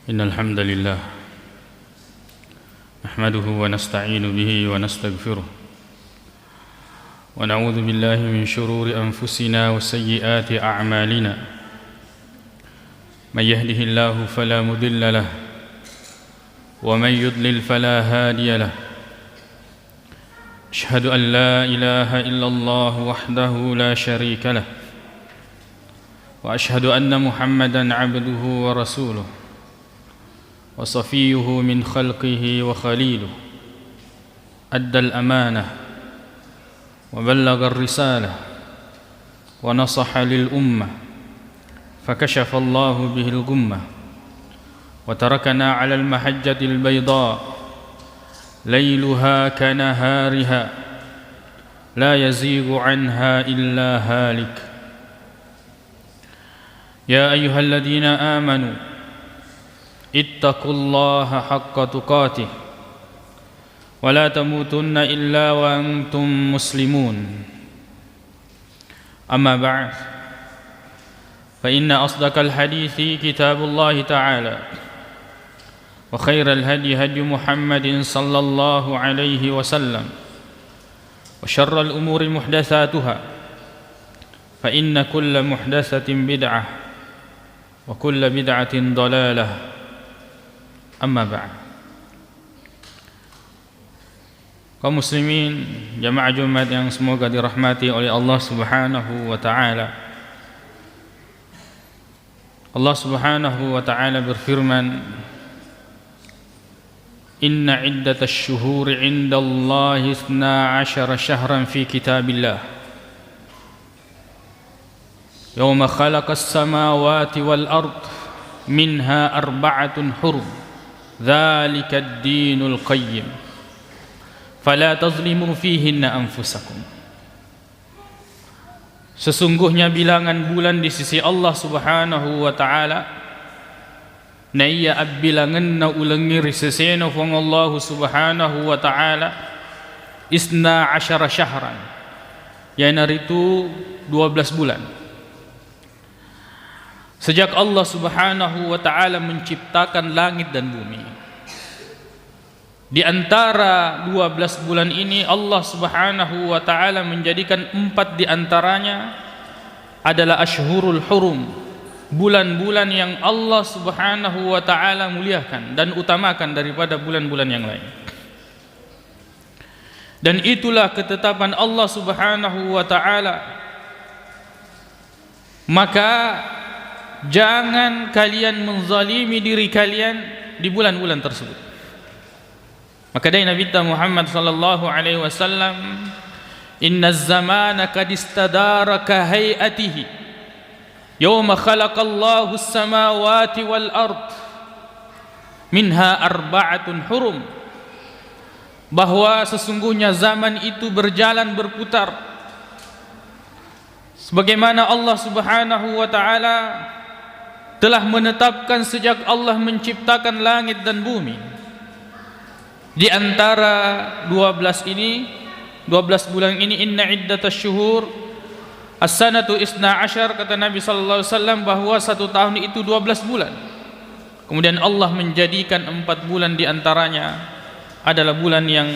إن الحمد لله نحمده ونستعين به ونستغفره ونعوذ بالله من شرور أنفسنا وسيئات أعمالنا من يهده الله فلا مضل له ومن يضلل فلا هادي له أشهد أن لا إله إلا الله وحده لا شريك له وأشهد أن محمدا عبده ورسوله وصفيه من خلقه وخليله أدى الأمانة وبلغ الرسالة ونصح للأمة فكشف الله به الغمة وتركنا على المحجة البيضاء ليلها كنهارها لا يزيغ عنها إلا هالك يا أيها الذين آمنوا اتقوا الله حق تقاته ولا تموتن إلا وأنتم مسلمون أما بعد فإن أصدق الحديث كتاب الله تعالى وخير الهدي هدي محمد صلى الله عليه وسلم وشر الأمور محدثاتها فإن كل محدثة بدعة وكل بدعة ضلالة أما بعد. Kaum muslimin, jamaah Jumat yang semoga dirahmati oleh Allah Subhanahu wa taala. Allah Subhanahu wa taala berfirman, Inna iddatash shuhuri 'indallahi 12 syahran fi kitabillah Yawma khalaqas samawati wal ard minha arba'atun hurum Dzalika ad-dinul qayyim fala tazlimu fihinna anfusakum. Sesungguhnya bilangan bulan di sisi Allah Subhanahu wa taala na iya bilangan na ulangir sesena fong Allah Subhanahu wa taala 12 syahran, yaitu 12 bulan. Sejak Allah Subhanahu wa taala menciptakan langit dan bumi, di antara 12 bulan ini Allah Subhanahu wa taala menjadikan 4 di antaranya adalah Ashhurul Hurum, bulan-bulan yang Allah Subhanahu wa taala muliakan dan utamakan daripada bulan-bulan yang lain. Dan itulah ketetapan Allah Subhanahu wa taala. Maka jangan kalian menzalimi diri kalian di bulan-bulan tersebut. Maka dari Nabi Muhammad sallallahu alaihi wasallam, "Innaz zamana qad istadara ka hay'atihi yawma khalaqallahu as-samawati wal ard minha arba'atun hurum." Bahwa sesungguhnya zaman itu berjalan berputar sebagaimana Allah Subhanahu wa taala telah menetapkan sejak Allah menciptakan langit dan bumi. Di antara 12 bulan ini, inna iddatash syuhur as-sanatu 12, kata Nabi sallallahu alaihi wasallam, bahwa satu tahun itu 12 bulan. Kemudian Allah menjadikan 4 bulan di antaranya adalah bulan yang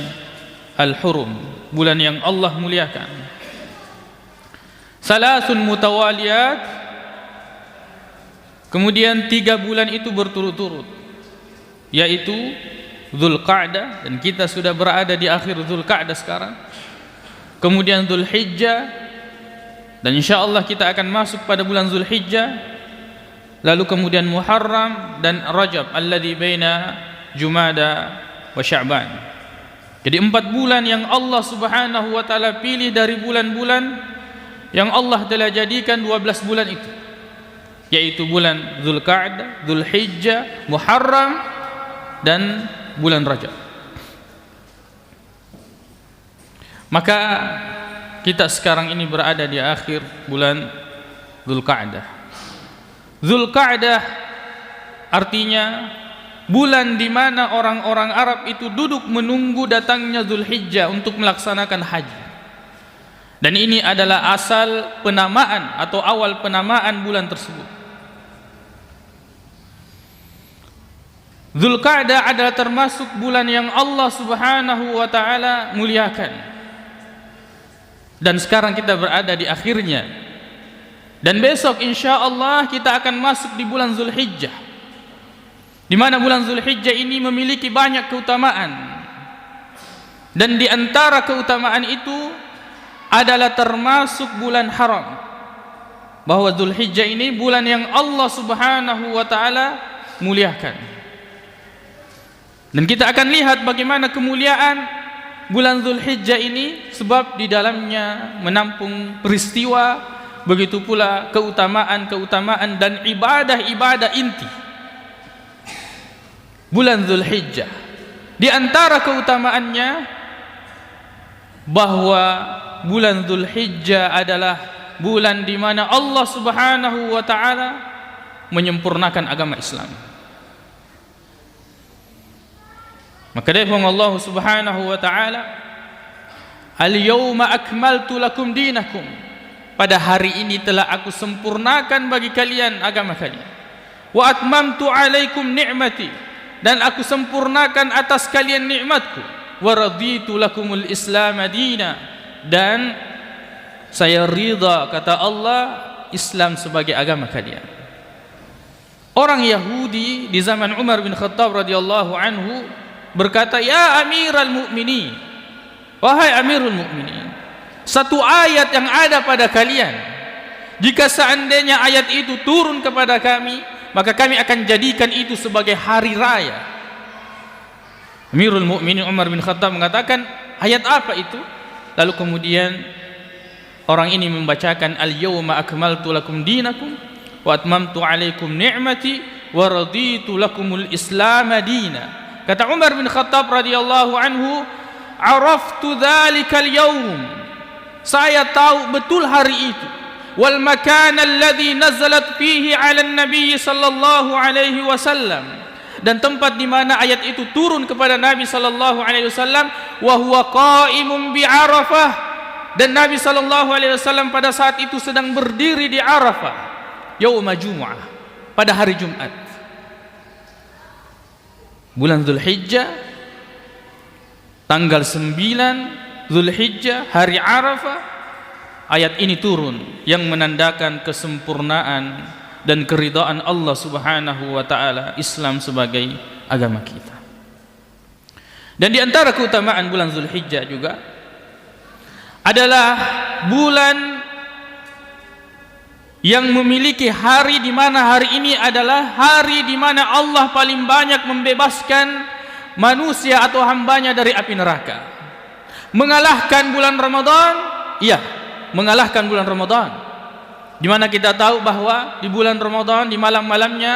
al-hurum, bulan yang Allah muliakan. Salasun mutawaliyat, kemudian 3 bulan itu berturut-turut, yaitu Dzulqa'dah, dan kita sudah berada di akhir Dzulqa'dah sekarang. Kemudian Dzulhijjah, dan insyaallah kita akan masuk pada bulan Dzulhijjah. Lalu kemudian Muharram dan Rajab, alladzi baina Jumada wa Sya'ban. Jadi 4 bulan yang Allah Subhanahu wa taala pilih dari bulan-bulan yang Allah telah jadikan 12 bulan itu, yaitu bulan Dzulqa'dah, Dzulhijjah, Muharram dan bulan Rajab. Maka kita sekarang ini berada di akhir bulan Dzulqa'dah. Dzulqa'dah artinya bulan di mana orang-orang Arab itu duduk menunggu datangnya Dzulhijjah untuk melaksanakan haji. Dan ini adalah asal penamaan atau awal penamaan bulan tersebut. Dzulqa'dah adalah termasuk bulan yang Allah Subhanahu wa taala muliakan. Dan sekarang kita berada di akhirnya. Dan besok insyaallah kita akan masuk di bulan Dzulhijjah. Di mana bulan Dzulhijjah ini memiliki banyak keutamaan. Dan di antara keutamaan itu adalah termasuk bulan haram. Bahwa Dzulhijjah ini bulan yang Allah Subhanahu wa taala muliakan. Dan kita akan lihat bagaimana kemuliaan bulan Dzulhijjah ini, sebab di dalamnya menampung peristiwa, begitu pula keutamaan-keutamaan dan ibadah-ibadah inti. Bulan Dzulhijjah, di antara keutamaannya bahwa bulan Dzulhijjah adalah bulan di mana Allah Subhanahu wa taala menyempurnakan agama Islam. Maka dia firman Allah Subhanahu wa taala, "Al-yauma akmaltu lakum dinakum." Pada hari ini telah aku sempurnakan bagi kalian agama kalian. Wa atmamtu alaikum ni'mati, dan aku sempurnakan atas kalian nikmatku. Wa raditu lakumul Islam madina, dan saya ridha, kata Allah, Islam sebagai agama kalian. Orang Yahudi di zaman Umar bin Khattab radhiyallahu anhu berkata, "Ya Amiral Mukminin, wahai Amirul Mukminin, satu ayat yang ada pada kalian, jika seandainya ayat itu turun kepada kami, maka kami akan jadikan itu sebagai hari raya." Amirul Mukminin Umar bin Khattab mengatakan, ayat apa itu? Lalu kemudian orang ini membacakan, "Al-yawma akmaltu lakum dinakum wa atmamtu alaikum ni'mati wa raditu lakumul Islam madina." Kata Umar bin Khattab radhiyallahu anhu, "Araftu dzalikal yaum." Saya tahu betul hari itu. Wal makan alladhi nazalat fihi 'ala an-nabiy sallallahu alaihi wasallam. Dan tempat di mana ayat itu turun kepada Nabi sallallahu alaihi wasallam, wa huwa qa'imun bi Arafah. Dan Nabi sallallahu alaihi wasallam pada saat itu sedang berdiri di Arafah, yauma Jumu'ah, pada hari Jumat. Bulan Dzulhijjah, tanggal 9 Dzulhijjah, hari Arafah, ayat ini turun yang menandakan kesempurnaan dan keridhaan Allah Subhanahu wa taala Islam sebagai agama kita. Dan di antara keutamaan bulan Dzulhijjah juga adalah bulan yang memiliki hari di mana hari ini adalah hari di mana Allah paling banyak membebaskan manusia atau hambanya dari api neraka. Mengalahkan bulan Ramadan, iya, mengalahkan bulan Ramadan. Di mana kita tahu bahwa di bulan Ramadan, di malam-malamnya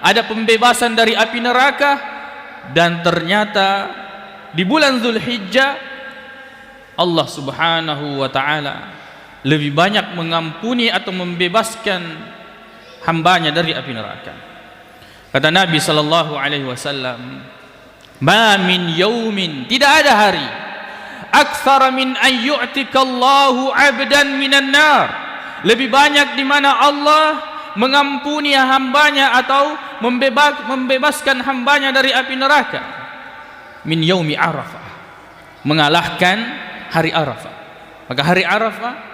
ada pembebasan dari api neraka, dan ternyata di bulan Dzulhijjah Allah Subhanahu wa taala lebih banyak mengampuni atau membebaskan hambanya dari api neraka. Kata Nabi sallallahu alaihi wasallam, "Ma min yaumin," tidak ada hari, "aktsara min an yu'tikallahu 'abdan minan nar," lebih banyak di mana Allah mengampuni hambanya atau membebaskan hambanya dari api neraka, min yaumi Arafah, mengalahkan hari Arafah. Maka hari Arafah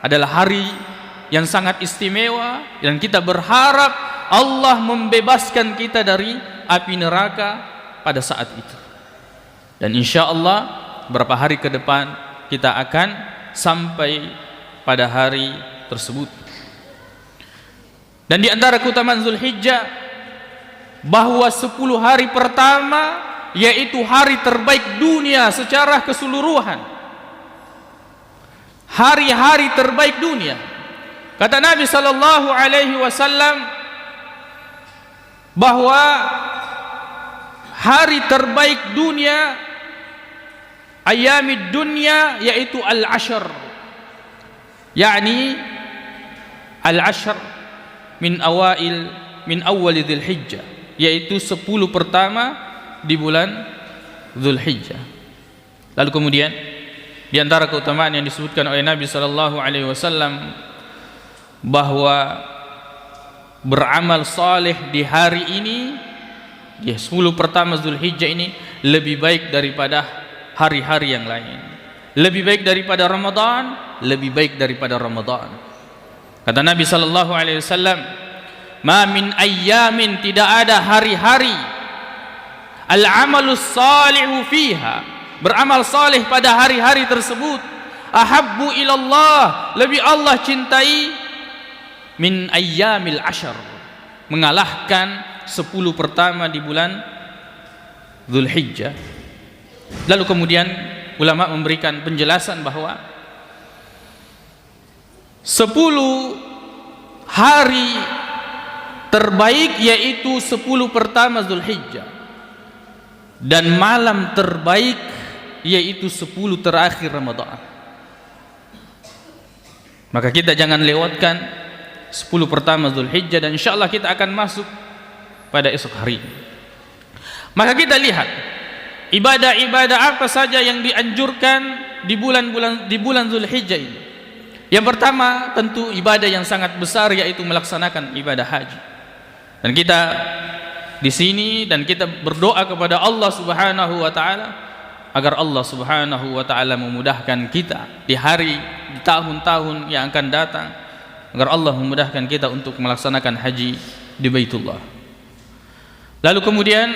adalah hari yang sangat istimewa, dan kita berharap Allah membebaskan kita dari api neraka pada saat itu. Dan insya Allah beberapa hari ke depan kita akan sampai pada hari tersebut. Dan di antara keutamaan Dzulhijjah bahwa 10 hari pertama yaitu hari terbaik dunia secara keseluruhan. Hari-hari terbaik dunia. Kata Nabi sallallahu alaihi wasallam bahwa hari terbaik dunia, ayamid dunya, yaitu al-ashr, yakni al-ashr min awal Dzulhijjah, yaitu 10 pertama di bulan Dzulhijjah. Lalu kemudian di antara keutamaan yang disebutkan oleh Nabi sallallahu alaihi wasallam bahwa beramal saleh di hari ini Ya, 10 pertama Zulhijjah ini lebih baik daripada hari-hari yang lain. Lebih baik daripada Ramadan, lebih baik daripada Ramadan. Kata Nabi sallallahu alaihi wasallam, "Ma min ayyamin," tidak ada hari-hari, al-amalus salihu fiha, beramal saleh pada hari-hari tersebut, ahabbu ilallah, lebih Allah cintai, min ayyamil ashar, mengalahkan 10 pertama di bulan Zulhijjah. Lalu kemudian ulama memberikan penjelasan bahwa 10 hari terbaik yaitu 10 pertama Zulhijjah, dan malam terbaik yaitu 10 terakhir Ramadan. Maka kita jangan lewatkan 10 pertama Zulhijjah, dan insyaallah kita akan masuk pada esok hari. Maka kita lihat ibadah-ibadah apa saja yang dianjurkan di bulan Zulhijjah ini. Yang pertama tentu ibadah yang sangat besar, yaitu melaksanakan ibadah haji. Dan kita di sini dan kita berdoa kepada Allah Subhanahu wa taala agar Allah Subhanahu wa taala memudahkan kita di tahun-tahun yang akan datang, agar Allah memudahkan kita untuk melaksanakan haji di Baitullah. Lalu kemudian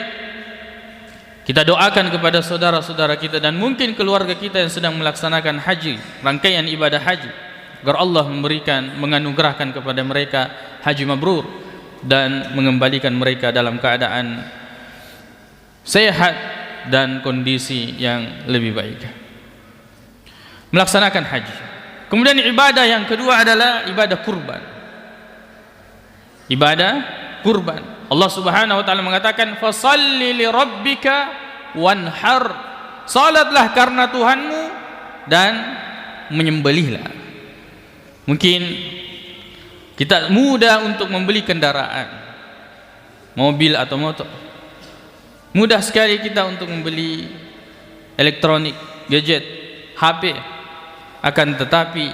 kita doakan kepada saudara-saudara kita dan mungkin keluarga kita yang sedang melaksanakan haji, rangkaian ibadah haji, agar Allah menganugerahkan kepada mereka haji mabrur dan mengembalikan mereka dalam keadaan sehat dan kondisi yang lebih baik. Melaksanakan haji. Kemudian ibadah yang kedua adalah ibadah kurban. Ibadah kurban. Allah Subhanahu wa taala mengatakan, "Fashalli li rabbika wanhar." Salatlah karena Tuhanmu dan menyembelihlah. Mungkin kita mudah untuk membeli kendaraan, mobil atau motor. Mudah sekali kita untuk membeli elektronik, gadget, HP. Akan tetapi,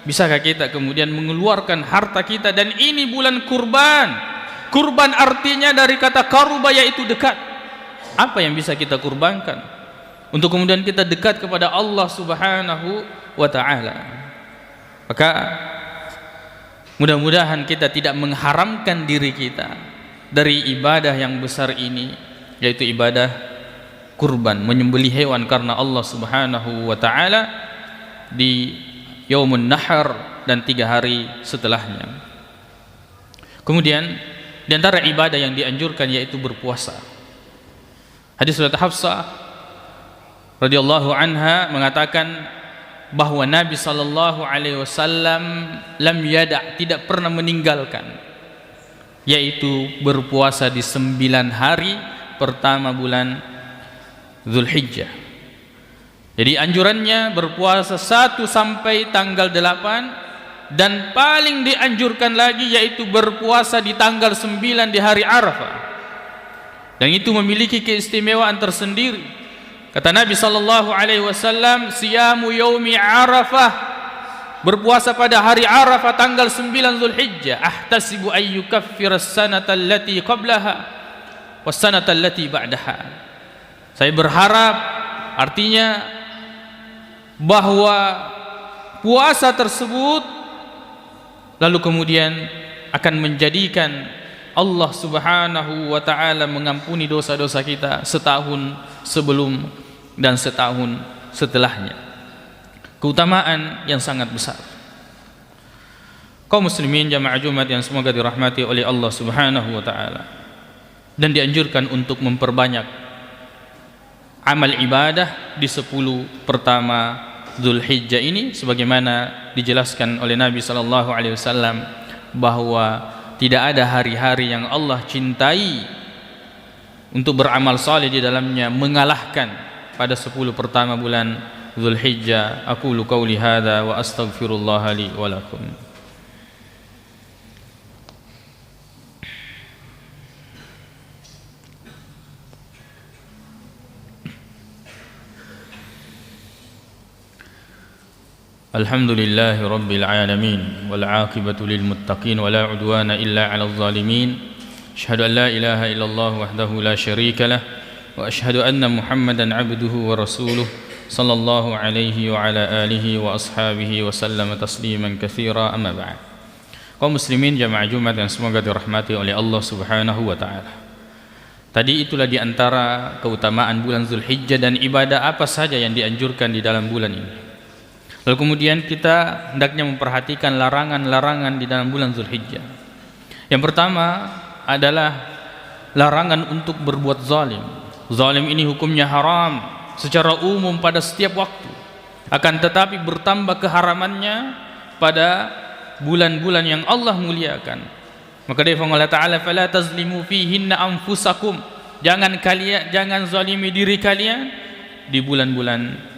bisakah kita kemudian mengeluarkan harta kita? Dan ini bulan kurban. Kurban artinya dari kata karuba, yaitu dekat. Apa yang bisa kita kurbankan untuk kemudian kita dekat kepada Allah Subhanahu wa ta'ala? Maka mudah-mudahan kita tidak mengharamkan diri kita dari ibadah yang besar ini, yaitu ibadah kurban, menyembelih hewan karena Allah Subhanahu wa ta'ala di Yaumun Nahar dan 3 hari setelahnya. Kemudian di antara ibadah yang dianjurkan yaitu berpuasa. Hadis riwayat Hafsah radhiyallahu anha mengatakan bahwa Nabi sallallahu alaihi wasallam lam yada', tidak pernah meninggalkan, yaitu berpuasa di 9 hari pertama bulan Zulhijjah. Jadi anjurannya berpuasa 1 sampai tanggal 8, dan paling dianjurkan lagi yaitu berpuasa di tanggal 9 di hari Arafah. Dan itu memiliki keistimewaan tersendiri. Kata Nabi sallallahu alaihi wasallam, "Siyamu yaumi Arafah," berpuasa pada hari Arafah tanggal 9 Zulhijjah, "ahtasibu ay yukaffira as-sanata allati qablaha was-sanata allati ba'daha." Saya berharap, artinya bahwa puasa tersebut lalu kemudian akan menjadikan Allah Subhanahu wa ta'ala mengampuni dosa-dosa kita setahun sebelum dan setahun setelahnya. Keutamaan yang sangat besar. Kaum muslimin jamaah Jumat yang semoga dirahmati oleh Allah Subhanahu wa ta'ala, dan dianjurkan untuk memperbanyak amal ibadah di 10 pertama Zulhijjah ini, sebagaimana dijelaskan oleh Nabi sallallahu alaihi wasallam bahwa tidak ada hari-hari yang Allah cintai untuk beramal saleh di dalamnya mengalahkan pada 10 pertama bulan Zulhijjah. Aqulu qauli hadza wa astaghfirullah li wa lakum. Alhamdulillahi rabbil alamin wal aqibatu lil muttaqin wa la udwana illa 'alal zalimin Asyhadu an la ilaha illallah wahdahu la syarika lah wa asyhadu anna Muhammadan abduhu wa rasuluh sallallahu alaihi wa ala alihi wa ashabihi wa sallama tasliman katsira, amma ba'd. Kaum muslimin jamaah Jumat yang semoga dirahmati oleh Allah Subhanahu wa taala. Tadi itulah di antara keutamaan bulan Zulhijjah dan ibadah apa saja yang dianjurkan di dalam bulan ini. Lalu kemudian kita hendaknya memperhatikan larangan-larangan di dalam bulan Zulhijjah. Yang pertama adalah larangan untuk berbuat zalim. Zalim ini hukumnya haram secara umum pada setiap waktu. Akan tetapi bertambah keharamannya pada bulan-bulan yang Allah muliakan. Maka dia firman Allah Ta'ala, "Fala tazlimu fihinna anfusakum." Jangan zalimi diri kalian di bulan-bulan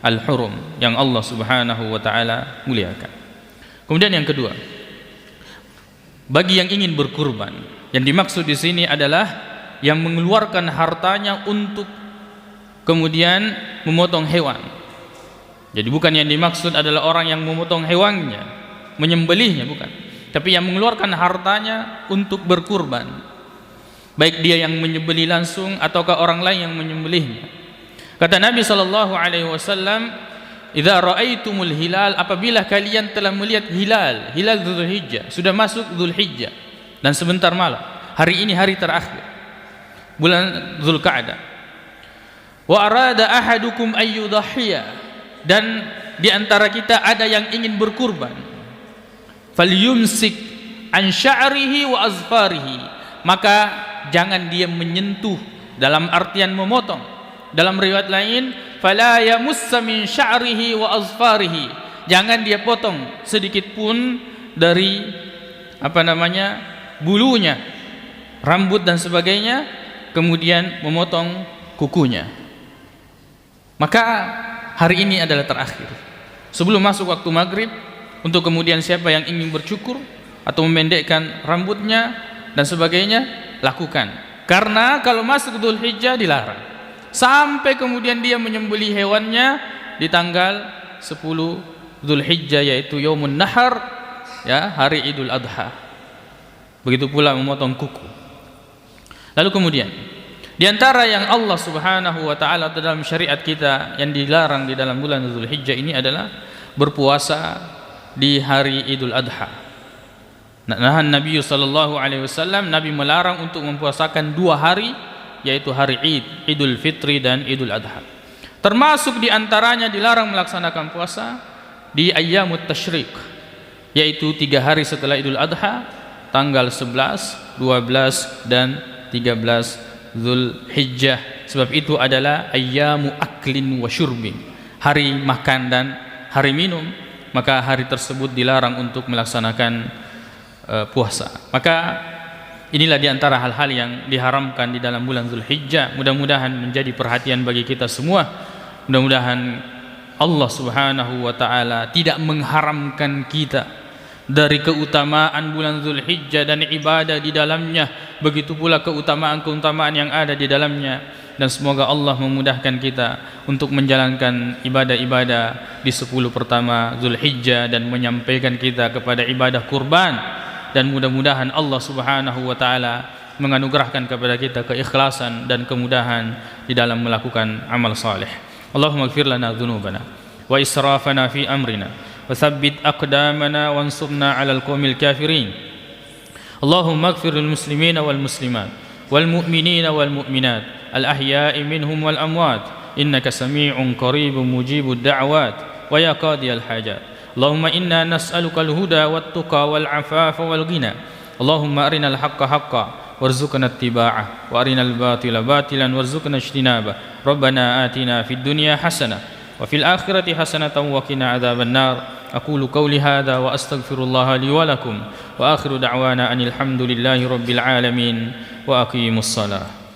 al-hurum yang Allah Subhanahu wa taala muliakan. Kemudian yang kedua, bagi yang ingin berkurban, yang dimaksud di sini adalah yang mengeluarkan hartanya untuk kemudian memotong hewan. Jadi bukan yang dimaksud adalah orang yang memotong hewannya, menyembelihnya, bukan. Tapi yang mengeluarkan hartanya untuk berkurban. Baik dia yang menyembelih langsung ataukah orang lain yang menyembelihnya. Kata Nabi sallallahu alaihi wasallam, "Idza ra'aitumul hilal," apabila kalian telah melihat hilal Dzulhijjah, sudah masuk Dzulhijjah dan sebentar malam. Hari ini hari terakhir bulan Dzulqa'dah. Wa arada ahadukum ayyudhhiya, dan di antara kita ada yang ingin berkurban. Falyumsik an sya'rihi wa azfarihi, maka jangan dia menyentuh, dalam artian memotong. Dalam riwayat lain, fala yamussa min sya'rihi wa azfarihi, jangan dia potong sedikit pun dari bulunya, rambut dan sebagainya, kemudian memotong kukunya. Maka hari ini adalah terakhir sebelum masuk waktu maghrib, untuk kemudian siapa yang ingin bercukur atau memendekkan rambutnya dan sebagainya, lakukan. Karena kalau masuk Dzulhijjah dilarang, sampai kemudian dia menyembelih hewannya di tanggal 10 Dzulhijjah, yaitu Yaumun Nahar, ya, hari Idul Adha. Begitu pula memotong kuku. Lalu kemudian di antara yang Allah Subhanahu wa taala dalam syariat kita yang dilarang di dalam bulan Dzulhijjah ini adalah berpuasa di hari Idul Adha. Nah, Nabi sallallahu alaihi wasallam, Nabi melarang untuk mempuasakan 2 hari, yaitu hari Idul Fitri dan Idul Adha. Termasuk di antaranya dilarang melaksanakan puasa di ayyamut tasyrik, yaitu 3 hari setelah Idul Adha, tanggal 11, 12 dan 13 Dzulhijjah. Sebab itu adalah ayyamu aklin wa syurbin, hari makan dan hari minum. Maka hari tersebut dilarang untuk melaksanakan puasa. Maka inilah di antara hal-hal yang diharamkan di dalam bulan Dzulhijjah. Mudah-mudahan menjadi perhatian bagi kita semua. Mudah-mudahan Allah Subhanahu wa taala tidak mengharamkan kita dari keutamaan bulan Dzulhijjah dan ibadah di dalamnya, begitu pula keutamaan-keutamaan yang ada di dalamnya. Dan semoga Allah memudahkan kita untuk menjalankan ibadah-ibadah di 10 pertama Dzulhijjah dan menyampaikan kita kepada ibadah kurban. Dan mudah-mudahan Allah Subhanahu wa taala menganugerahkan kepada kita keikhlasan dan kemudahan di dalam melakukan amal saleh. Allahumma ighfir lana dzunubana wa israfana fi amrina wa tsabbit aqdamana wansurna 'alal qaumil kafirin. Allahumma ighfir lil muslimina wal muslimat wal mu'minina wal mu'minat al ahya'i minhum wal amwat innaka samii'un qaribun mujibud da'wat wa ya qadiyal hajat. Allahumma inna nas'aluka al huda wat tuqa wal 'afafa wal ghina. Allahumma arinal haqqa haqqan warzuqna ittiba'ah wa arinal batila batilan warzuqna ijtinabah. Rabbana atina fid dunya hasanah wa fil akhirati hasanatan wa qina adzaban nar. أقول قولي هذا وأستغفر الله لي ولكم وآخر دعوانا أن الحمد لله رب العالمين وأقيموا الصلاة.